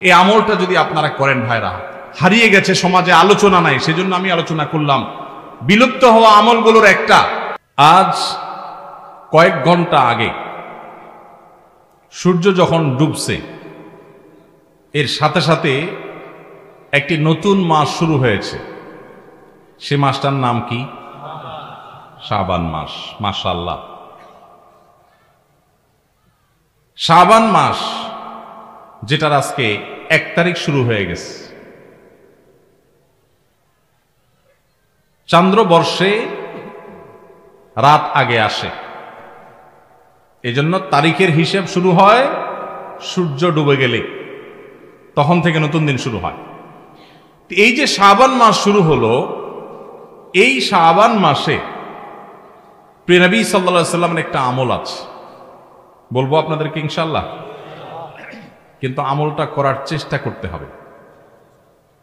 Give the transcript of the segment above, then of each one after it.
এই আমলটা যদি আপনারা করেন ভাইরা, হারিয়ে গেছে, সমাজে আলোচনা নাই, সেজন্য আমি আলোচনা করলাম। বিলুপ্ত হওয়া আমলগুলোর একটা, আজ কয়েক ঘন্টা আগে সূর্য যখন ডুবছে এর সাথে সাথে একটি নতুন মাস শুরু হয়েছে। সে মাসটার নাম কি? শাবান মাস। মাশাআল্লাহ, শাবান মাস, যেটার আজকে 1 তারিখ শুরু হয়ে গেছে। চান্দ্রবর্ষে রাত আগে আসে, এজন্য তারিখের হিসেব শুরু হয় সূর্য ডুবে গেলে, তখন থেকে নতুন দিন শুরু হয়। এই যে শাবান মাস শুরু হলো, এই শাবান মাসে প্রিয় নবী সাল্লাল্লাহু আলাইহি সাল্লামের একটা আমল আছে, বলবো আপনাদেরকে ইনশাআল্লাহ। কিন্তু আমলটা করার চেষ্টা করতে হবে।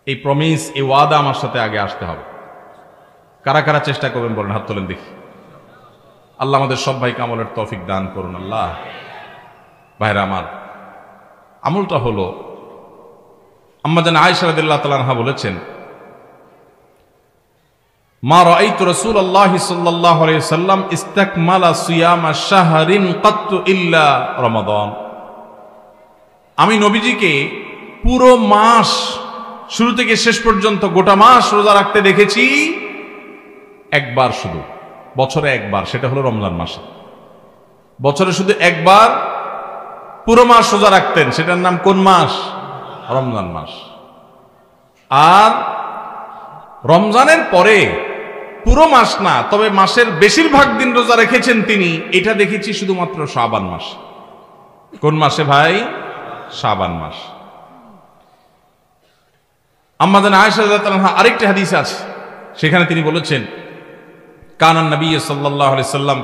এই প্রমিস, এই ওয়াদা আমার সাথে আগে আসতে হবে। কারা কারা চেষ্টা করবেন বলেন, হাত তোলেন দেখি। আল্লাহ আমাদের সব ভাইকে আমলের তৌফিক দান করুন আল্লাহ। ভাইরা আমার, আমলটা হলো, আম্মা জান আয়েশা রাদিয়াল্লাহু তাআলা আনহা বলেছেন, মা রাআইতু রাসূলুল্লাহি সাল্লাল্লাহু আলাইহি ওয়াসাল্লাম ইস্তাকমালা সিয়ামা শাহরিন কাত্তু ইল্লা রমাদান। আমি নবীজিকে পুরো মাস, শুরু থেকে শেষ পর্যন্ত গোটা মাস রোজা রাখতে দেখেছি একবার, শুধু বছরে একবার, সেটা হলো রমজান মাসে। বছরে শুধু একবার পুরো মাস রোজা রাখতেন, সেটার নাম কোন মাস? রমজান মাস। আর রমজানের পরে পুরো মাস না, তবে মাসের বেশিরভাগ দিন রোজা রেখেছেন তিনি, এটা দেখেছি শুধুমাত্র শাবান মাস। কোন মাসে ভাই? শাবান মাস। আম্মা জান আয়েশা রাদিয়াল্লাহু আনহা আরেকটা হাদিস আছে, সেখানে তিনি বলেছেন, কানান নবী সাল্লাল্লাহু আলাইহি সাল্লাম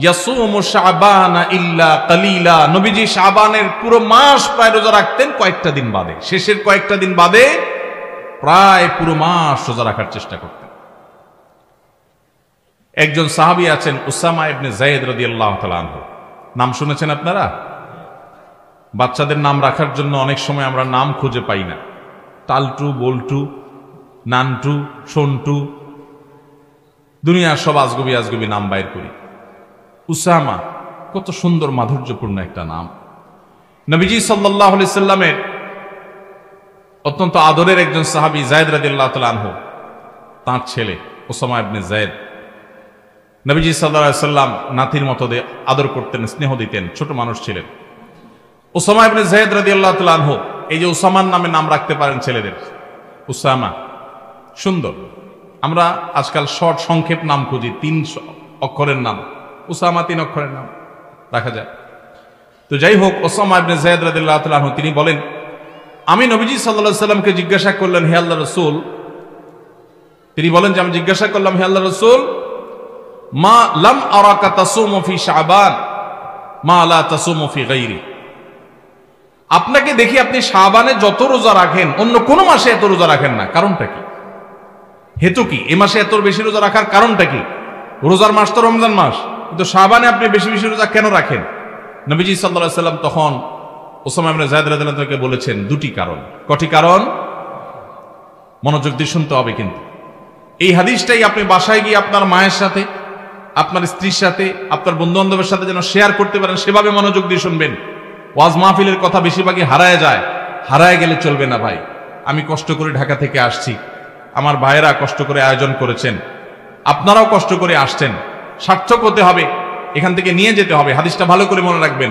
ইয়াসুমু শাবানা ইল্লা কালিলা। নবীজি শাবানের পুরো মাস প্রায় রোজা রাখতেন, কয়েকটা দিন বাদে, শেষের কয়েকটা দিন বাদে প্রায় পুরো মাস রোজা রাখার চেষ্টা করতেন। একজন সাহাবী আছেন উসামা ইবনে যায়েদ রাদিয়াল্লাহু তাআলা আনহু, নাম শুনেছেন আপনারা? বাচ্চাদের নাম রাখার জন্য অনেক সময় আমরা নাম খুঁজে পাই না, টালটু, বল্টু, নানটু, সন্টু, দুনিয়ার সব আজগবি আজগবি নাম বাইর করি। উসামা কত সুন্দর মাধুর্যপূর্ণ একটা নাম। নবীজি সাল্লাল্লাহু আলাইহি সাল্লামের অত্যন্ত আদরের একজন সাহাবী যায়েদ রাদিয়াল্লাহু তাআলা আনহু, তার ছেলে উসামা ইবনে যায়েদ, নবীজি সাল্লাল্লাহু আলাইহি সাল্লাম নাতির মতো আদর করতেন, স্নেহ দিতেন, ছোট মানুষ ছিলেন। উসামা ইবনে যায়েদ রাদিয়াল্লাহু তাআলা আনহু, এই যে উসামার নামে নাম রাখতে পারেন ছেলেদের, উসামা, সুন্দর। আমরা আজকাল শর্ট সংক্ষেপ নাম খুঁজি, 3 অক্ষরের নাম, উসামা 3 অক্ষরের নাম রাখা যায়। তো যাই হোক, উসামা ইবনে যায়েদ রাদিয়াল্লাহু তাআলা আনহু তিনি বলেন, আমি নবীজি সাল্লাল্লাহু আলাইহি সাল্লামকে জিজ্ঞাসা করলেন, হে আল্লাহর রাসূল, তিনি বলেন যে আমি জিজ্ঞাসা করলাম, হে আল্লাহর রাসূল, মা লাম আরাকা তাসুমু ফি শাবান মা লা তাসুমু ফি গায়রি। আপনাকে দেখি আপনি শাবানে যত রোজা রাখেন, অন্য কোন মাসে এত রোজা রাখেন না, কারণটা কি? হেতু কি? এই মাসে এত বেশি রোজা রাখার কারণটা কি? রোজার মাস তো রমজান মাস, কিন্তু শাবানে আপনি বেশি বেশি রোজা কেন রাখেন? নবীজি সাল্লাল্লাহু আলাইহি সাল্লাম তখন উসামা ইবনে যায়েদ রাদিয়াল্লাহু তাআলাকে বলেছেন 2টি কারণ। কটি কারণ? মনোযোগ দিয়ে শুনতে হবে কিন্তু। এই হাদিসটাই আপনি বাসায় গিয়ে আপনার মায়ের সাথে, আপনার স্ত্রীর সাথে, আপনার বন্ধু বান্ধবের সাথে যেন শেয়ার করতে পারেন, সেভাবে মনোযোগ দিয়ে শুনবেন। ওয়াজ মাহফিলের কথা বেশিরভাগই হারায় যায়, হারায় গেলে চলবে না ভাই। আমি কষ্ট করে ঢাকা থেকে আসছি, আমার ভাইয়েরা কষ্ট করে আয়োজন করেছেন, আপনারাও কষ্ট করে আসছেন, সার্থক হতে হবে, এখান থেকে নিয়ে যেতে হবে। হাদিসটা ভালো করে মনে রাখবেন।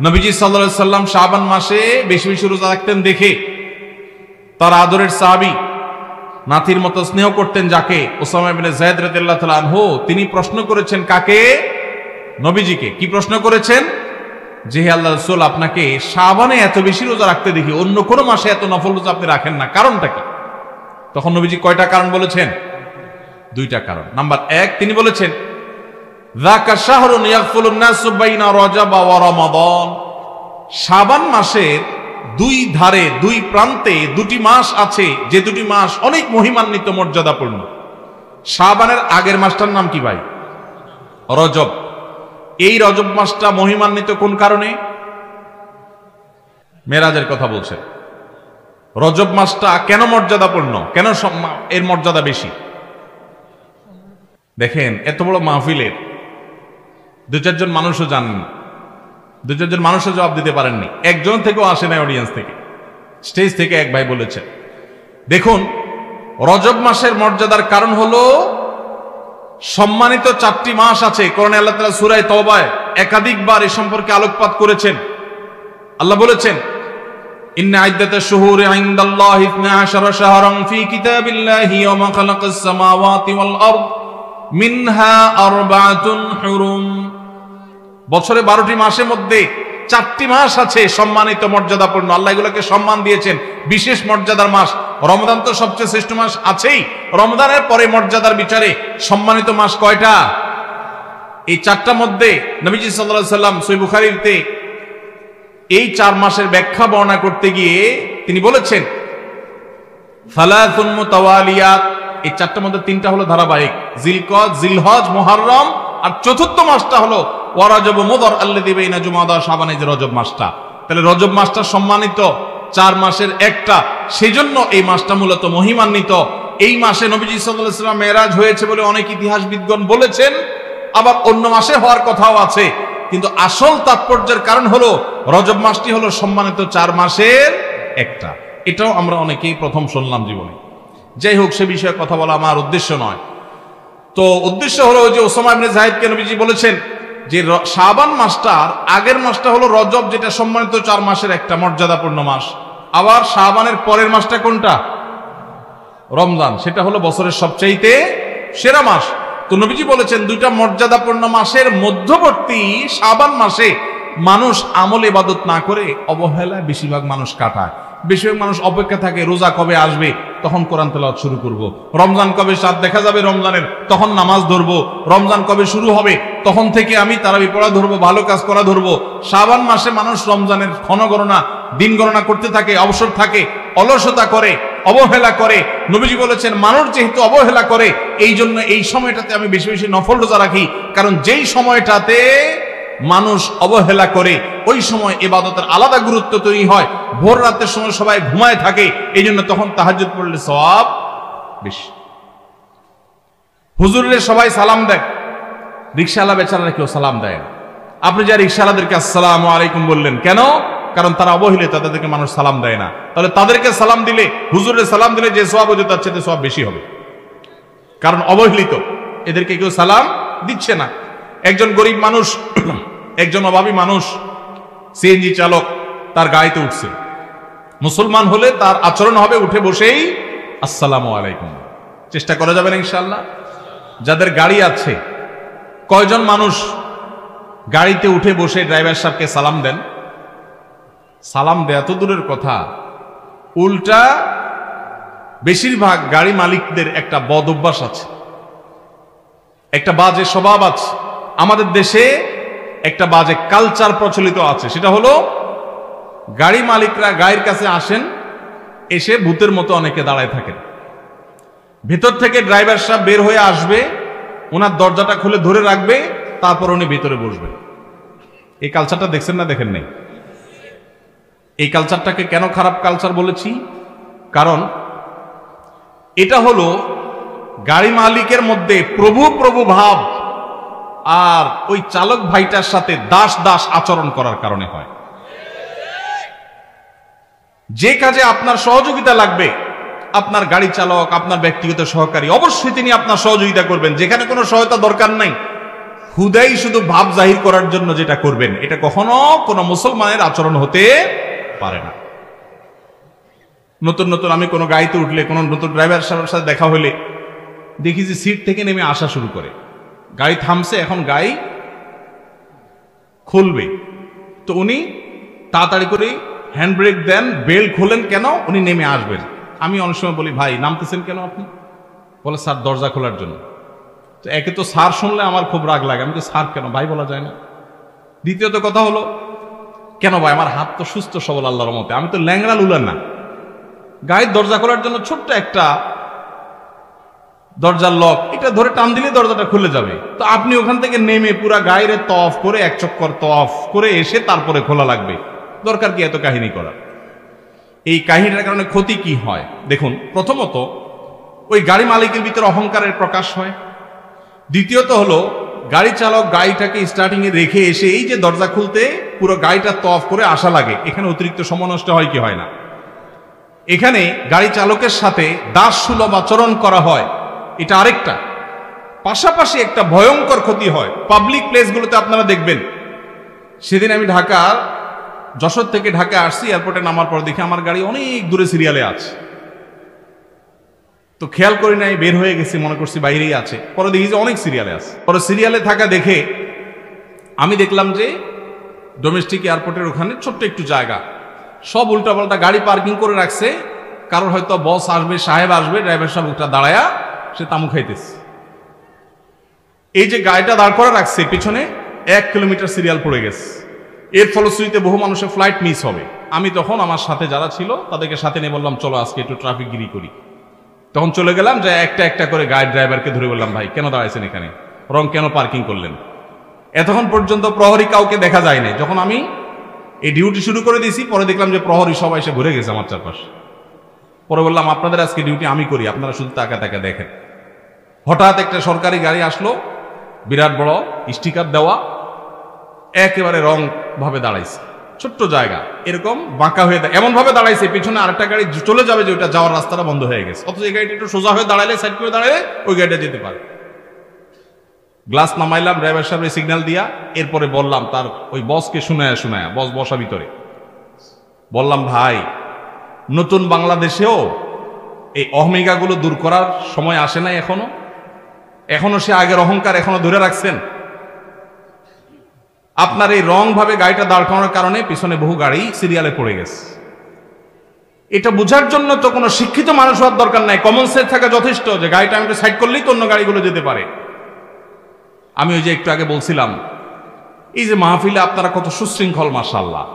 নবীজি সাল্লাল্লাহু আলাইহি সাল্লাম শাবান মাসে বেশি বেশি রোজা রাখতেন দেখে তার আদরের সাহাবী, নাতির মতো স্নেহ করতেন যাকে, উসামা ইবনে যায়েদ রাদিয়াল্লাহু তাআলা আনহু, তিনি প্রশ্ন করেছেন কাকে? নবীজিকে। কি প্রশ্ন করেছেন? যে হে আল্লাহর রাসূল, আপনাকে শাবানে এত বেশি রোজা রাখতে দেখি, অন্য কোন মাসে এত নফল রোজা আপনি রাখেন না, কারণটা কি? তখন নবীজি কয়টা কারণ বলেছেন? 2টা কারণ। নাম্বার 1, তিনি বলেছেন, যাকা শাহরুন ইয়াগফুলুন নাসু বাইনা রজব ওয়া রমাদান। শাবান মাসের 2 ধারে, 2 প্রান্তে 2টি মাস আছে, যে 2টি মাস অনেক মহিমান্বিত, মর্যাদাপূর্ণ। শাবানের আগের মাসটার নাম কি ভাই? রজব। এই রজব মাসটা মহিমান্বিত কোন কারণে? মেরাজের কথা বলছেন। রজব মাসটা কেন মর্যাদাপূর্ণ, কেন এর মর্যাদা বেশি? দেখেন, এত বড় মাহফিলের দু চারজন মানুষও জানেন, দু চারজন মানুষও জবাব দিতে পারেননি, একজন থেকেও আসে নাই অডিয়েন্স থেকে। স্টেজ থেকে এক ভাই বলেছেন, দেখুন রজব মাসের মর্যাদার কারণ হলো সম্মানিত 4টি মাস আছে। কোরআনে আল্লাহ তাআলা সূরা তাওবায় একাধিকবার এ সম্পর্কে আলোকপাত করেছেন। আল্লাহ বলেছেন, ইন্না ইদ্দাতাশ শুহুরি ইনদাল্লাহি 12 শাহরান ফি কিতাবিল্লাহি ওয়া খালাকাস সামাওয়াতি ওয়াল আরদ মিনহা আরবাআতুন হুরুম। বছরে 12টি মাসের মধ্যে 4টি মাস আছে সম্মানিত মর্যাদাপূর্ণ। আল্লাহ এগুলোকে সম্মান দিয়েছেন, বিশেষ মর্যাদার মাস। রমজান তো সবচেয়ে শ্রেষ্ঠ মাস আছেই, রমজানের পরে মর্যাদার বিচারে সম্মানিত মাস কয়টা? এই 4টার মধ্যে নবীজি সাল্লাল্লাহু আলাইহি সাল্লাম সহিহ বুখারীতে এই 4 মাসের ব্যাখ্যা বর্ণনা করতে গিয়ে তিনি বলেছেন, সালাসুন মুতাওয়ালিয়াত, এই 4টার মধ্যে 3টা হলো ধারাবাহিক, জিলকদ, জিলহজ, মুহররম, আর চতুর্থ মাসটা হলো ওয়া রজব মুদর আল্লাযী বাইনা জুমাদা শাবান, এই যে রজব মাসটা। তাহলে রজব মাসটা সম্মানিত 4 মাসের একটা, সেজন্য এই মাসটা মূলত মহিমান্বিত। এই মাসে নবীজি সাল্লাল্লাহু আলাইহি ওয়াসাল্লাম মেরাজ হয়েছে বলে অনেক ইতিহাসবিদগণ বলেছেন, আবার অন্য মাসে হওয়ার কথাও আছে। কিন্তু আসল তাৎপর্যের কারণ হলো রজব মাসটি হলো সম্মানিত 4 মাসের একটা। এটাও আমরা অনেকেই প্রথম শুনলাম জীবনে। যাই হোক, সে বিষয়ে কথা বলা আমার উদ্দেশ্য নয়। তো উদ্দেশ্য হলো যে ওসামা ইবনে যায়েদকে নবীজি বলেছেন যে শাবান মাসটার আগের মাসটা হলো রজব, যেটা সম্মানিত 4 মাসের একটা মর্যাদাপূর্ণ মাস। আবার শাবানের পরের মাসটা কোনটা? রমজান, সেটা হলো বছরের সবচাইতে সেরা মাস। তো নবীজি বলেছেন 2টা মর্যাদাপূর্ণ মাসের মধ্যবর্তী শাবান মাসে মানুষ আমল ইবাদত না করে অবহেলায় বেশিরভাগ মানুষ কাটায়। বেশিরভাগ মানুষ অপেক্ষা থাকে রোজা কবে আসবে, তখন কোরআন তেলাওয়াত শুরু করব। রমজান কবে চাঁদ দেখা যাবে রমজানের, তখন নামাজ ধরবো। রমজান কবে শুরু হবে, তখন থেকে আমি তারাবি পড়া ধরবো, ভালো কাজ করা ধরবো। শাবান মাসে মানুষ রমজানের ক্ষণগণনা, দিন গণনা করতে থাকে, অবসর থাকে, অলসতা করে, অবহেলা করে। নবীজি বলেছেন মানুষ যেহেতু অবহেলা করে, এই জন্য এই সময়টাতে আমি বেশি বেশি নফল রোজা রাখি, কারণ যেই সময়টাতে মানুষ অবহেলা করে ওই সময় ইবাদতের আলাদা গুরুত্ব তৈরি হয়। ভোর রাতের সময় সবাই ঘুমায় থাকে, এই জন্য তখন তাহাজ্জুদ পড়লে সওয়াব বেশি। হুজুরের সবাই সালাম দেয়, রিকশাওয়ালা বেচারারা কেউ সালাম দেয় না। আপনি যা রিকশাওয়ালাদেরকে আসসালামু আলাইকুম বললেন কেন? কারণ তারা অবহেলিত, তাদেরকে মানুষ সালাম দেয় না। তাহলে তাদেরকে সালাম দিলে, হুজুরের সালাম দিলে যে সওয়াব হতো তার চেয়ে সওয়াব বেশি হবে, কারণ অবহেলিত, এদেরকে কেউ সালাম দিচ্ছে না। একজন গরিব মানুষ, একজন অভাবী মানুষ, সিএনজি চালক, তার গাড়িতে উঠছে। মুসলমান হলে তার আচরণ হবে উঠে বসেই আসসালামু আলাইকুম। চেষ্টা করা যাবে না ইনশাআল্লাহ? যাদের গাড়ি আছে, কয়জন মানুষ গাড়িতে উঠে বসে ড্রাইভার সাহেবকে সালাম দেন? সালাম দেয়া তো দূরের কথা, উল্টা বেশিরভাগ গাড়ি মালিকদের একটা বদ অভ্যাস আছে, একটা বাজে স্বভাব আছে। আমাদের দেশে একটা বাজে কালচার প্রচলিত আছে, সেটা হলো গাড়ি মালিকরা গাড়ির কাছে আসেন, এসে ভূতের মতো অনেকে দাঁড়ায় থাকেন। ভেতর থেকে ড্রাইভার সাহেব বের হয়ে আসবে, ওনার দরজাটা খুলে ধরে রাখবে, তারপর উনি ভিতরে বসবে। এই কালচারটা দেখছেন না দেখেন নাই? এই কালচারটাকে কেন খারাপ কালচার বলেছি? কারণ এটা হলো গাড়ি মালিকের মধ্যে প্রভু প্রভু ভাব আর ওই চালক ভাইটার সাথে দাস দাস আচরণ করার কারণে হয়। যে কাজে আপনার সহযোগিতা লাগবে, আপনার গাড়ি চালক, আপনার ব্যক্তিগত সহকারী, অবশ্যই তিনি আপনার সহযোগিতা করবেন। যেখানে কোনো সহায়তা দরকার নাই, হুদাই শুধু ভাব জাহির করার জন্য যেটা করবেন, এটা কখনো কোনো মুসলমানের আচরণ হতে পারে না। নতুন নতুন আমি কোনো গাড়িতে উঠলে, কোনো নতুন ড্রাইভার সাহেবের সাথে দেখা হলে দেখি যে সিট থেকে নেমে আসা শুরু করে। গাড়ি থামছে, এখন গাড়ি খুলবে, তো উনি তাড়াতাড়ি করে হ্যান্ড ব্রেক দেন, বেল্ট খোলেন কেন? উনি নেমে আসবেন। আমি অনেক সময় বলি, ভাই নামতেছেন কেন আপনি? বলে স্যার দরজা খোলার জন্য। তো একে তো স্যার শুনলে আমার খুব রাগ লাগে, আমি তো স্যার কেন, ভাই বলা যায় না। দ্বিতীয়ত কথা হলো, কেন ভাই, আমার হাত তো সুস্থ সবল আল্লাহর রহমতে, আমি তো ল্যাংড়া লুলার না। গাড়ির দরজা খোলার জন্য ছোট্ট একটা দরজার লক, এটা ধরে টান দিলে দরজাটা খুলে যাবে। তো আপনি ওখান থেকে নেমে পুরা গায়ের তওয়াফ করে, এক চক্কর তওয়াফ করে এসে তারপরে খোলা লাগবে, দরকার কি এত কাহিনী করা? এই কাহিনীটার কারণে ক্ষতি কি হয় দেখুন। প্রথমত ওই গাড়ি মালিকের ভিতরে অহংকারের প্রকাশ হয়। দ্বিতীয়ত হলো গাড়ি চালক গাড়িটাকে স্টার্টিং এ রেখে এসে এই যে দরজা খুলতে পুরো গাড়িটা তফ করে আসা লাগে, এখানে অতিরিক্ত সময় নষ্ট হয় কি হয় না? এখানে গাড়ি চালকের সাথে দাস সুলভ আচরণ করা হয়, এটা আরেকটা। পাশাপাশি একটা ভয়ঙ্কর ক্ষতি হয় পাবলিক প্লেসগুলোতে। আপনারা দেখবেন, সেদিন আমি যশোর থেকে ঢাকা আসছি, এয়ারপোর্টে নামার পর দেখি আমার গাড়ি অনেক দূরে সিরিয়ালে আছে। তো খেয়াল করি নাই, বের হয়ে গেছি, মনে করছি বাইরেই আছে। পরে দেখি যে অনেক সিরিয়ালে আছে। পরে সিরিয়ালে থাকা দেখে আমি দেখলাম যে ডোমেস্টিক এয়ারপোর্টের ওখানে ছোট্ট একটু জায়গা, সব উল্টাপাল্টা গাড়ি পার্কিং করে রাখছে। কারোর হয়তো বস আসবে, সাহেব আসবে, ড্রাইভার সাহেব ওটা দাঁড়ায়া সে তামু খাইতেছে। এই যে গাড়িটা দাঁড় করে রাখছে পিছনে 1 কিলোমিটার সিরিয়াল পড়ে গেছে। এর ফলশ্রুতিতে বহু মানুষের ফ্লাইট মিস হবে। আমি তখন আমার সাথে যারা ছিল তাদেরকে সাথে নিয়ে বললাম, চলো আজকে একটু ট্রাফিক গিরি করি। তখন চলে গেলাম, যে একটা একটা করে গাড়ি ড্রাইভারকে ধরে বললাম, ভাই কেন দাঁড়াইছেন এখানে, রং কেন পার্কিং করলেন? এতক্ষণ পর্যন্ত প্রহরী কাউকে দেখা যায় নাই। যখন আমি এই ডিউটি শুরু করে দিয়েছি, পরে দেখলাম যে প্রহরী সবাই এসে ঘুরে গেছে আমার চারপাশে। পরে বললাম, আপনাদের আজকে ডিউটি আমি করি, আপনারা শুধু তাকা তাকা দেখেন। হঠাৎ একটা সরকারি গাড়ি আসলো, বিরাট বড় স্টিকার দেওয়া, একেবারে রং ভাবে দাঁড়াইছে, ছোট্ট জায়গা, এরকম বাঁকা হয়ে এমন ভাবে দাঁড়াইছে পিছনে আরেকটা গাড়ি চলে যাবে, যে ওটা যাওয়ার রাস্তাটা বন্ধ হয়ে গেছে। অথচ এই গাড়িটা একটু সোজা হয়ে দাঁড়ালে, সাইড করে দাঁড়ালে ওই গাড়িটা যেতে পারে। গ্লাস নামাইলাম, ড্রাইভার সাহেবের সিগন্যাল দিয়া, এরপরে বললাম তার ওই বসকে শুনায়া বস বসা ভিতরে বললাম, ভাই নতুন বাংলাদেশেও এই অহমিকাগুলো দূর করার সময় আসে নাই এখনো সে আগের অহংকার এখনো ধরে রাখছেন। আপনার এই রং ভাবে গাড়িটা দাঁড় করানোর কারণে পিছনে বহু গাড়ি সিরিয়ালে পড়ে গেছে। এটা বোঝার জন্য তো কোনো শিক্ষিত মানুষ হওয়ার দরকার নাই, কমন সেন্স থাকা যথেষ্ট, যে গাড়িটা আমি সাইড করলেই তো অন্য গাড়িগুলো যেতে পারে। আমি ওই যে একটু আগে বলছিলাম, এই যে মাহফিলে আপনারা কত সুশৃঙ্খল, মাশাআল্লাহ,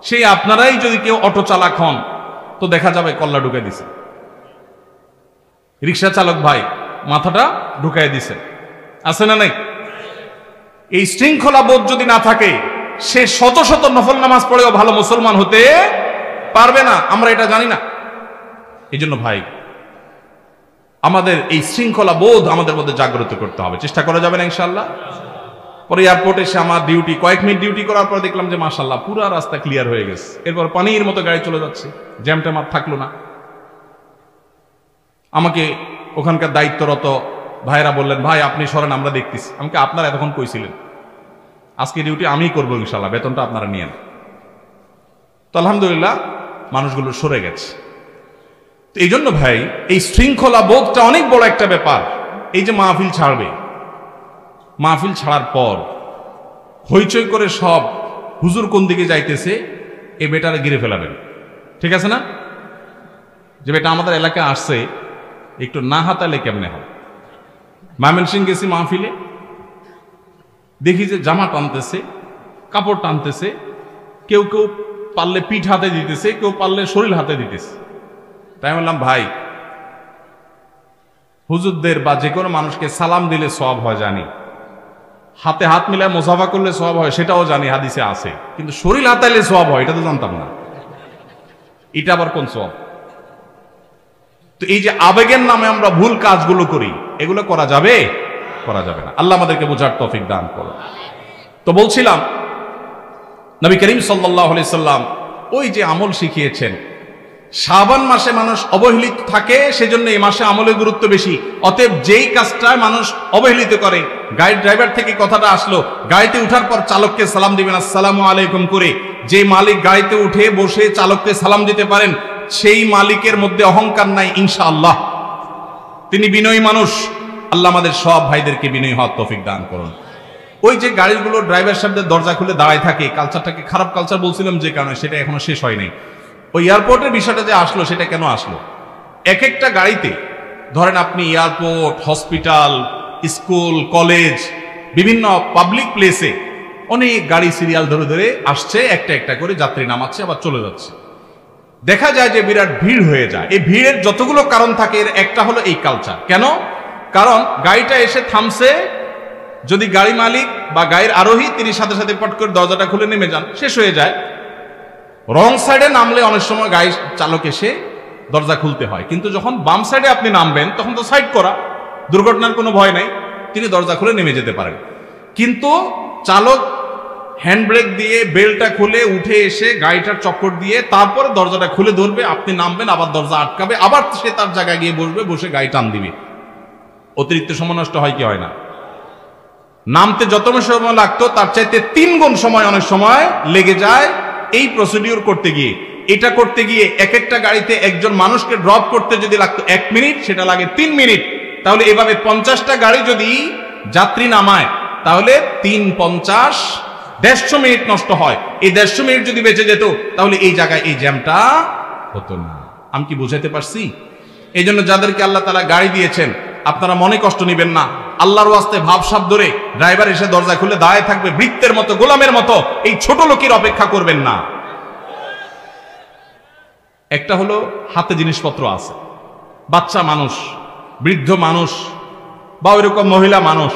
সেই আপনারাই যদি কেউ অটো চালক হন তো দেখা যাবে কল্লা ঢুকে দিছে, রিক্সা চালক ভাই মাথাটা ঢুকাই দিছে, আছে না নাই? এই শৃঙ্খলা বোধ যদি না থাকে, সে শত শত নফল নামাজ পড়েও ভালো মুসলমান হতে পারবে না। আমরা এটা জানি না। এই জন্য ভাই আমাদের এই শৃঙ্খলা বোধ আমাদের মধ্যে জাগ্রত করতে হবে, চেষ্টা করা যাবে না ইনশাআল্লাহ। পরে এয়ারপোর্টে এসে আমার ডিউটি, কয়েক মিনিট ডিউটি করার পর দেখলাম যে মাশাআল্লাহ পুরো রাস্তা ক্লিয়ার হয়ে গেছে। এরপর পানির মতো গাড়ি চলে যাচ্ছে, জ্যাম ট্যাম আর থাকলো না। আমাকে ওখানকার দায়িত্বরত ভাইরা বললেন, ভাই আপনি সরেন, আমরা দেখতেছি। আমাকে আপনারা এতক্ষণ কইছিলেন, আজকে ডিউটি আমি করবো ইনশাআল্লাহ, বেতনটা আপনারা নিয়েন। তো আলহামদুলিল্লাহ মানুষগুলো সরে গেছে। তো এই জন্য ভাই এই শৃঙ্খলা বোধটা অনেক বড় একটা ব্যাপার। এই যে মাহফিল ছাড়বে, মাহফিল ছাড়ার পর হইচই করে সব হুজুর কোন দিকে যাইতেছে, এ বেটারে গিরে ফেলাবেন, ঠিক আছে না? যে বেটা আমাদের এলাকায় আসছে, একটু না হাতালে কেমনে হয়? ময়মনসিংহ গেছি মাহফিলে, দেখি যে জামা টানতেছে, কাপড় টানতেছে, কেউ কেউ পারলে পিঠ হাতে দিতেছে, কেউ পারলে শরীর হাতে দিতেছে। তাই বললাম, ভাই হুজুরদের বা যে কোনো মানুষকে সালাম দিলে সওয়াব হয় জানি, হাতে হাত মিলায় মুসাফা করলে সওয়াব হয় সেটাও জানি, হাদিসে আছে, কিন্তু শরীর হাতাইলে সওয়াব হয় এটা তো জানতাম না। এটা আবার কোন সওয়াব? তো এই যে আবেগের নামে আমরা ভুল কাজগুলো করি, এগুলো করা যাবে? করা যাবে না। আল্লাহ আমাদেরকে বোঝার তৌফিক দান করুন। তো বলছিলাম, নবী করিম সাল্লাল্লাহু আলাইহি সাল্লাম ওই যে আমল শিখিয়েছেন, শাবান মাসে মানুষ অবহেলিত থাকে, সেজন্য এই মাসে আমলের গুরুত্ব বেশি। অতএব যেই কাজটা মানুষ অবহেলিত করে, গাড়ি ড্রাইভার থেকে কথাটা আসলো, গাড়িতে উঠার পর চালককে সালাম দিবেন আসসালামু আলাইকুম করে। যে মালিক গাড়িতে উঠে বসে চালককে সালাম দিতে পারেন, সেই মালিকের মধ্যে অহংকার নাই ইনশাআল্লাহ, তিনি বিনয়ী মানুষ। আল্লাহ আমাদের সব ভাইদেরকে বিনয়ী হওয়ার তৌফিক দান করুন। ওই যে গাড়িগুলো ড্রাইভার সাহেবদের দরজা খুলে দাঁড়ায় থাকে, কালচারটাকে খারাপ কালচার বলছিলাম যে কারণে, সেটা এখনো শেষ হয় নাই। ওই এয়ারপোর্টের বিষয়টা যে আসলো, সেটা কেন আসলো? এক একটা গাড়িতে ধরেন আপনি এয়ারপোর্ট, হসপিটাল, স্কুল, কলেজ, বিভিন্ন পাবলিক প্লেসে অনেক গাড়ি সিরিয়াল ধরে ধরে আসছে, একটা একটা করে যাত্রী নামাচ্ছে আবার চলে যাচ্ছে। দেখা যায় যে বিরাট ভিড় হয়ে যায়। এই ভিড়ের যতগুলো কারণ থাকে, এর একটা হলো এই কালচার। কেন? কারণ গাড়িটা এসে থামছে, যদি গাড়ি মালিক বা গাড়ির আরোহী তিনি সাথে সাথে পট করে দরজাটা খুলে নেমে যান, শেষ হয়ে যায়। রং সাইডে নামলে অনেক সময় গাড়ি চালক এসে দরজা খুলতে হয়, কিন্তু যখন বাম সাইডে আপনি নামবেন তখন তো সাইড করা, দুর্ঘটনার কোনো ভয় নাই, তিনি দরজা খুলে নেমে যেতে পারেন। কিন্তু চালক হ্যান্ড ব্রেক দিয়ে বেলটা খুলে উঠে এসে গাড়িটার চক্কর দিয়ে তারপরে দরজাটা খুলে ধরবে, আপনি নামবেন, আবার দরজা আটকাবে, আবার সে তার জায়গায় গিয়ে বসবে, বসে গাড়ি টান দিবে। অতিরিক্ত সময় নষ্ট হয় কি হয় না? নামতে যত সময় লাগতো তার চাইতে 3 গুণ সময় অনেক সময় লেগে যায় এই প্রসিডিউর করতে গিয়ে। এটা করতে গিয়ে এক একটা গাড়িতে একজন মানুষকে ড্রপ করতে যদি লাগতো 1 মিনিট, সেটা লাগে 3 মিনিট। তাহলে এভাবে 50টা গাড়ি যদি যাত্রী নামায় তাহলে 3 50 150 মিনিট নষ্ট হয়। এই 150 মিনিট যদি বেঁচে যেত তাহলে এই জায়গায় এই জ্যামটা হতো না। আমি কি বুঝাইতে পারছি? এই জন্য যাদেরকে আল্লাহ তাআলা গাড়ি দিয়েছেন আপনারা মনে কষ্ট নেবেন না, আল্লাহর ওয়াস্তে ভাবসাব ধরে ড্রাইভার এসে দরজা খুলে দাঁড়ায় থাকবে বৃত্তের মতো, গোলামের মতো, এই ছোট লোকের অপেক্ষা করবেন না। একটা হলো হাতে জিনিসপত্র আছে, বাচ্চা মানুষ, বৃদ্ধ মানুষ বা ওইরকম মহিলা মানুষ,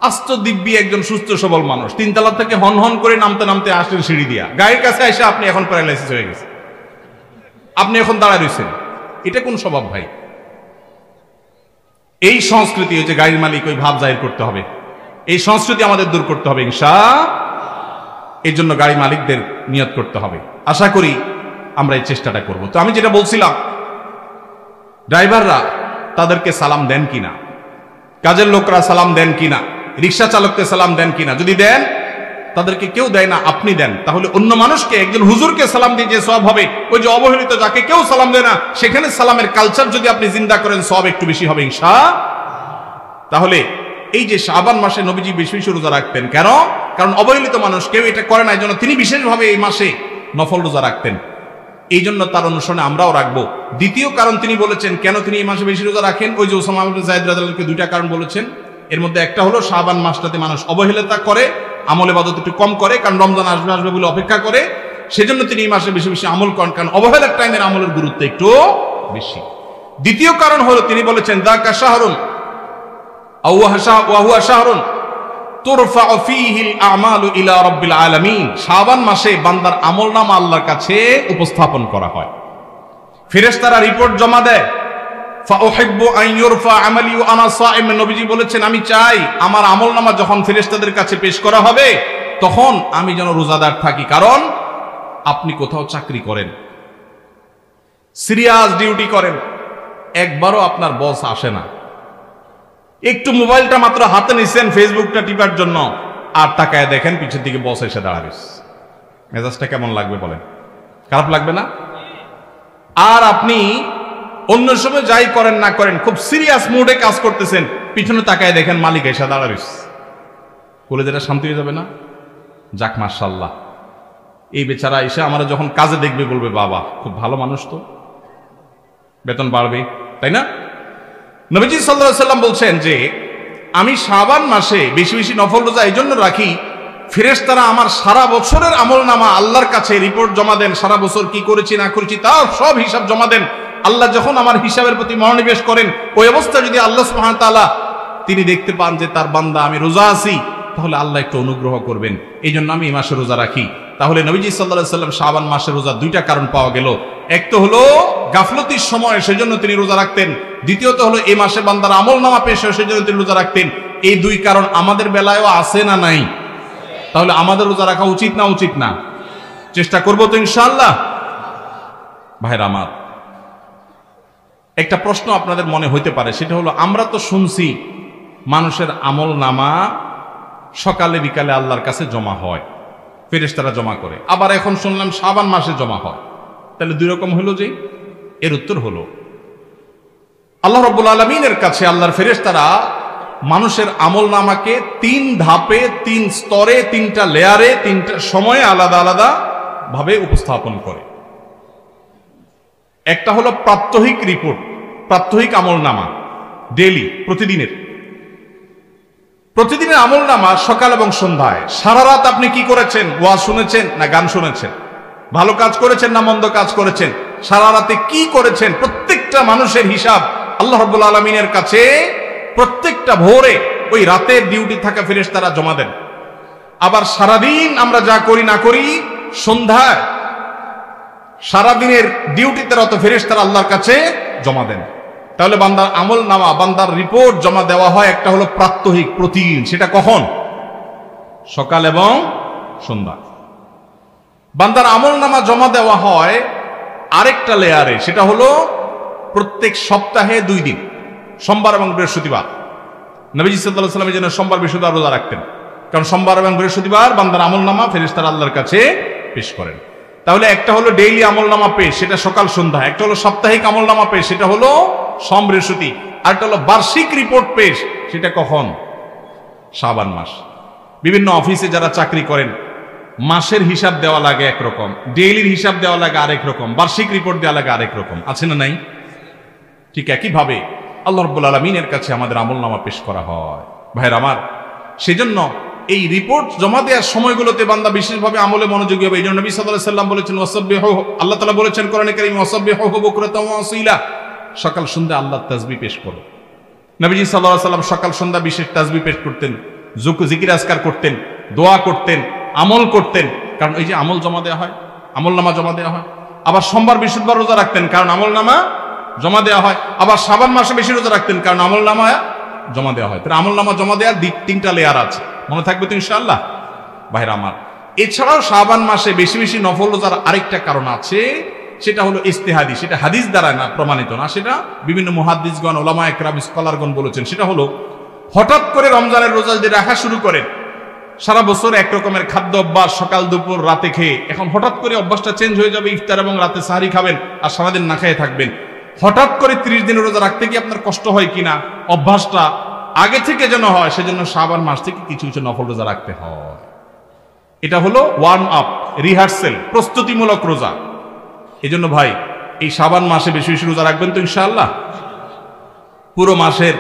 আস্ত দিব্যি একজন সুস্থ সবল মানুষ 3 তলা থেকে হন হন করে নামতে নামতে আসলেন সিঁড়ি দিয়া, গাড়ির কাছে এসে আপনি এখন প্যারালাইসিস হয়ে গেছে, আপনি এখন দাঁড়ায় রয়েছেন। এটা কোন স্বভাব ভাই? এই সংস্কৃতি হচ্ছে গাড়ির মালিক ওই ভাব জাহির করতে হবে, এই সংস্কৃতি আমাদের দূর করতে হবে ইনশাআল্লাহ। এই জন্য গাড়ি মালিকদের নিয়ত করতে হবে। আশা করি আমরা এই চেষ্টাটা করব। তো আমি যেটা বলছিলাম, ড্রাইভাররা তাদেরকে সালাম দেন কিনা, কাজের লোকরা সালাম দেন কিনা, রিক্সা চালককে সালাম দেন কিনা? যদি দেন, তাদেরকে কেউ দেয় না, আপনি দেন, তাহলে অন্য মানুষকে, একজন হুজুরকে সালাম দিয়ে যে সওয়াব হবে, ওই যে অবহেলিত যাকে কেউ সালাম দেয় না, সেখানে সালামের কালচার যদি আপনি জিন্দা করেন সওয়াব একটু বেশি হবে ইনশাআল্লাহ। তাহলে এই যে শাবান মাসে নবীজি বেশি বেশি রোজা রাখতেন, কেন? কারণ অবহেলিত মানুষ কেউ এটা করে না, এই জন্য তিনি বিশেষভাবে এই মাসে নফল রোজা রাখতেন। এই জন্য তার অনুসরণে আমরাও রাখবো। দ্বিতীয় কারণ তিনি বলেছেন কেন তিনি এই মাসে বেশি রোজা রাখেন, ওই যে উসামা ইবনে যায়েদ রাদিয়াল্লাহু আনহু 2টা কারণ বলেছেন। এর মধ্যে একটা হলো শাবান মাসটাতে মানুষ অবহেলিতা করে, আমল ইবাদত একটু কম করে, কারণ রমজান আসবে আসবে বলে অপেক্ষা করে, সেজন্য তিনি এই মাসে বেশি বেশি আমল করেন, কারণ অবহেলার টাইমের আমলের গুরুত্ব একটু বেশি। দ্বিতীয় কারণ হলো তিনি বলেছেন যাকা শাহরুন আও হুয়া শাহরুন তুরফাউ ফীহিল আমালু ইলা রাব্বিল আলামিন। শাবান মাসে বান্দার আমলনামা আল্লাহর কাছে উপস্থাপন করা হয়, ফেরেশতারা রিপোর্ট জমা দেয়। ফাউহিব্বু আন ইউরফা আমালি ওয়া আনা সাইম, নবীজি বলেছেন আমি চাই আমার আমলনামা যখন ফেরেশতাদের কাছে পেশ করা হবে তখন আমি যেন রোজাদার থাকি। কারণ আপনি কোথাও চাকরি করেন, সিরিয়াস ডিউটি করেন, একবারও আপনার বস আসে না, একটু মোবাইলটা মাত্র হাতে নিছেন ফেসবুকটা টিপার জন্য, আর তাকায় দেখেন পিছের দিকে বস এসে দাঁড়াবে, মেজাজটা কেমন লাগবে বলেন? খারাপ লাগবে না? আর আপনি অন্য সময় যাই করেন না করেন খুব সিরিয়াস মুডে কাজ করতেছেন, পিছনে তাকায় দেখেন মালিক এসে দাঁড়াবে, কলেজেটা শান্তি হয়ে যাবে না? যাক মাশাআল্লাহ, এই বেচারা এসে আমরা যখন কাজে দেখবে বলবে বাবা খুব ভালো মানুষ, তো বেতন বাড়বে, তাই না? নবীজি সাল্লাল্লাহু আলাইহি সাল্লাম বলছেন যে আমি শাবান মাসে বেশি বেশি নফল রোজা এই জন্য রাখি, ফেরেশতারা আমার সারা বছরের আমলনামা আল্লাহর কাছে রিপোর্ট জমা দেন, সারা বছর কি করেছি না করেছি তার সব হিসাব জমা দেন। আল্লাহ যখন আমার হিসাবের প্রতি মনোনিবেশ করেন, ওই অবস্থা যদি আল্লাহ সুবহানাহু ওয়া তাআলা তিনি দেখতে পান যে তার বান্দা আমি রোজা আছি, তাহলে আল্লাহ একটু অনুগ্রহ করবেন। এই জন্য আমি এই মাসে রোজা রাখি। তাহলে নবীজি সাল্লাল্লাহু আলাইহি সাল্লাম শাবান মাসে রোজা 2টা কারণ পাওয়া গেল। এক তো হলো গাফলতির সময় সেজন্য তিনি রোজা রাখতেন, দ্বিতীয়ত হলো এই মাসে বান্দার আমলনামা পেশ হয় সেজন্য তিনি রোজা রাখতেন। এই 2 কারণ আমাদের বেলায়ও আছে না নাই? তাহলে আমাদের রোজা রাখা উচিত না উচিত না? চেষ্টা করব তো ইনশাআল্লাহ। ভাইরা আমার, একটা প্রশ্ন আপনাদের মনে হইতে পারে, সেটা হলো আমরা তো শুনছি মানুষের আমলনামা সকালে বিকালে আল্লাহর কাছে জমা হয়, ফেরেশতারা জমা করে, আবার এখন শুনলাম শাবান মাসে জমা হয়, তাহলে 2 রকম হলো যে? এর উত্তর হলো আল্লাহ রাব্বুল আলামিনের কাছে আল্লাহর ফেরেশতারা মানুষের আমলনামাকে 3 ধাপে, 3 স্তরে, 3টা লেয়ারে, 3টা সময়ে আলাদা আলাদা ভাবে উপস্থাপন করে। একটা হলো প্রাত্যহিক রিপোর্ট, প্রাত্যহিক আমলনামা, ডেইলি, প্রতিদিনের আমলনামা সকাল এবং সন্ধ্যায়। সারা রাত আপনি কি করেছেন, ওয়াজ শুনেছেন না গান শুনেছেন, ভালো কাজ করেছেন না মন্দ কাজ করেছেন, সারা রাতে কি করেছেন, প্রত্যেকটা মানুষের হিসাব আল্লাহ রাব্বুল আলামিনের কাছে প্রত্যেকটা ভোরে ওই রাতের ডিউটি থাকা ফেরেশতারা জমা দেন। আবার সারাদিন আমরা যা করি না করি সন্ধ্যায় সারাদিনের ডিউটিতে রত ফেরেশতারা আল্লাহর কাছে জমা দেন। তাহলে বান্দার আমল নামা, বান্দার রিপোর্ট জমা দেওয়া হয় একটা হলো প্রাত্যহিক, প্রতিদিন। সেটা কখন? সকাল এবং সন্ধ্যা। বান্দার আমল নামা জমা দেওয়া হয় আরেকটা লেয়ারে, সেটা হলো প্রত্যেক সপ্তাহে 2 দিন, সোমবার এবং বৃহস্পতিবার। নবীজি সাল্লাল্লাহু আলাইহি ওয়াসাল্লাম যেন সোমবার বৃহস্পতিবার রোজা রাখতেন, কারণ সোমবার এবং বৃহস্পতিবার বান্দার আমল নামা ফেরেশতারা আল্লাহর কাছে পেশ করেন। তাহলে একটা হলো ডেইলি আমল নামা পেশ, সেটা সকাল সন্ধ্যা। একটা হলো সাপ্তাহিক আমল নামা পেশ, সেটা হলো সোম বৃহস্পতি। আর একটা হলো বার্ষিক রিপোর্ট পেশ, সেটা কখন? শাবান মাস। বিভিন্ন অফিসে যারা চাকরি করেন, মাসের হিসাব দেওয়া লাগে একরকম, ডেইলির হিসাব দেওয়া লাগে আরেক রকম, বার্ষিক রিপোর্ট দেওয়া লাগে আরেক রকম, আছে না নাই? ঠিক একইভাবে আল্লাহ রাব্বুল আলামিনের কাছে আমাদের আমলনামা পেশ করা হয়। ভাইরা আমার, সেজন্য এই রিপোর্ট জমা দেওয়ার সময়গুলোতে বান্দা বিশেষভাবে আমলে মনোযোগী হবে। এই জন্য নবী সাল্লাল্লাহু আলাইহি ওয়াসাল্লাম বলেছেন, ওয়াসাব্বিহু, আল্লাহ তাআলা বলেছেন কোরআনে কারীমে, ওয়াসাব্বিহু বুকরাতাও ওয়া আসীলা, সকাল সন্ধ্যা আল্লাহর তাসবিহ পেশ করো। নবীজি সাল্লাল্লাহু আলাইহি ওয়াসাল্লাম সকাল সন্ধ্যা বিশেষ তাসবিহ পেশ করতেন, জিকির আজকার করতেন, দোয়া করতেন, আমল করতেন। কারণ এই যে আমল জমা দেওয়া হয়, আমলনামা জমা দেওয়া হয়। আবার সোমবার বৃহস্পতিবার রোজা রাখতেন, কারণ আমলনামা জমা দেওয়া হয়। আবার শাবান মাসে বেশি রোজা রাখতেন, কারণ আমলনামা জমা দেওয়া হয়। তাহলে আমলনামা জমা দেওয়ার 3টা লেয়ার আছে, মনে থাকবে তো ইনশাআল্লাহ। ভাইরা আমার, এছাড়াও শাবান মাসে বেশি বেশি নফল রোজার আরেকটা কারণ আছে, সেটা হলো ইজতিহাদি। সেটা হাদিস দ্বারা না, প্রমাণিত না, সেটা বিভিন্ন মুহাদ্দিসগণ, ওলামা একরাম, স্কলারগণ বলেছেন। সেটা হলো হঠাৎ করে রমজানের রোজা যদি রাখা শুরু করেন, সারা বছর এক রকমের খাদ্য অভ্যাস, সকাল দুপুর রাতে খেয়ে, এখন হঠাৎ করে অভ্যাসটা চেঞ্জ হয়ে যাবে, ইফতার এবং রাতে সাহারি খাবেন আর সারাদিন না খেয়ে থাকবেন। হঠাৎ করে 30 দিনের রোজা রাখতে কি আপনার কষ্ট হয় কিনা, অভ্যাসটা আগে থেকে যেন হয়, সেজন্য শাবান মাস থেকে কিছু কিছু নফল রোজা রাখতে হয়। এটা হলো ওয়ার্ম আপ, রিহার্সেল, প্রস্তুতিমূলক রোজা। এই জন্য ভাই, এই শাবান মাসে বেশি বেশি রোজা রাখবেন তো ইনশাআল্লাহ। পুরো মাসের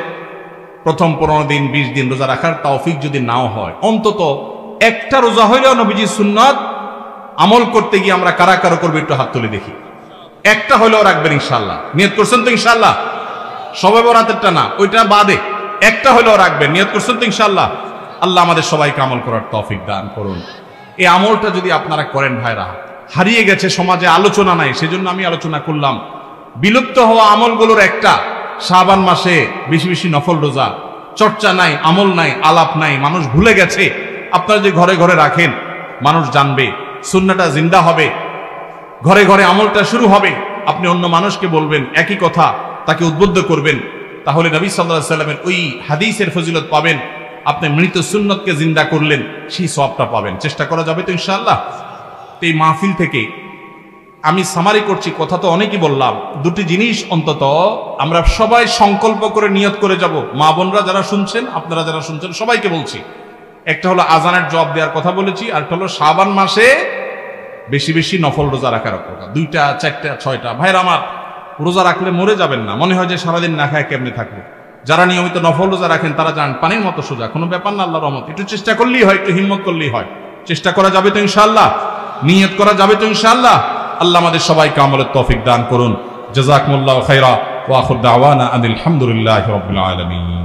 প্রথম 15 দিন 20 দিন রোজা রাখার তৌফিক যদি নাও হয়, অন্তত একটা রোজা হইলেও নবীজির সুন্নাত আমল করতে গিয়ে আমরা কারা কারা করবো, একটু হাত তুলে দেখি। একটা হইলেও রাখবেন ইনশাআল্লাহ। নিয়ত করছেন তো ইনশাআল্লাহ? সবাই বরাতেরটা না, ওইটা বাদে একটা হইলেও রাখবেন। নিয়ত করছেন তো ইনশাআল্লাহ? আল্লাহ আমাদের সবাইকে আমল করার তৌফিক দান করুন। এই আমলটা যদি আপনারা করেন ভাইরা, হারিয়ে গেছে সমাজে, আলোচনা নাই, সেজন্য আমি আলোচনা করলাম। বিলুপ্ত হওয়া আমলগুলোর একটা শাবান মাসে বেশি বেশি নফল রোজা, চর্চা নাই, আমল নাই, আলাপ নাই, মানুষ ভুলে গেছে। আপনারা যে ঘরে ঘরে রাখেন, মানুষ জানবে, সুন্নাহটা জিন্দা হবে, ঘরে ঘরে আমলটা শুরু হবে। আপনি অন্য মানুষকে বলবেন একই কথা, তাকে উদ্বুদ্ধ করবেন, তাহলে নবী সাল্লাল্লাহু আলাইহি ওয়াসাল্লামের ওই হাদিসের ফজিলত পাবেন। আপনি মৃত সুন্নতকে জিন্দা করলেন, সেই সওয়াবটা পাবেন। চেষ্টা করা যাবে তো ইনশাআল্লাহ। এই মাহফিল থেকে আমি সামারি করছি, কথা তো অনেকই বললাম। 2টি জিনিস অন্তত আমরা সবাই সংকল্প করে নিয়ত করে যাব। মা বোনরা যারা শুনছেন, আপনারা যারা শুনছেন, সবাইকে বলছি, একটা হলো আজানের জবাব দেওয়ার কথা বলেছি, আর একটা হলো শাবান মাসে বেশি বেশি নফল রোজা রাখার কথা। 2টা 4টা 6টা। ভাইরা আমার, রোজা রাখলে মরে যাবেন না। মনে হয় যে সারাদিন না খায় কেমনে থাকবো। যারা নিয়মিত নফল রোজা রাখেন তারা জান পানির মতো সোজা, কোনো ব্যাপার না, আল্লাহর রহমত। একটু চেষ্টা করলেই হয়, একটু হিম্মত করলেই হয়। চেষ্টা করা যাবে তো ইনশাআল্লাহ? নিয়ত করা যাবে তো ইনশাআল্লাহ? আল্লাহ আমাদের সবাইকে আমলের তৌফিক দান করুন। জাযাকুমুল্লাহু খাইরা ওয়া আখিরু দাওয়ানা আনিল হামদুলিল্লাহি রাব্বিল আলামিন।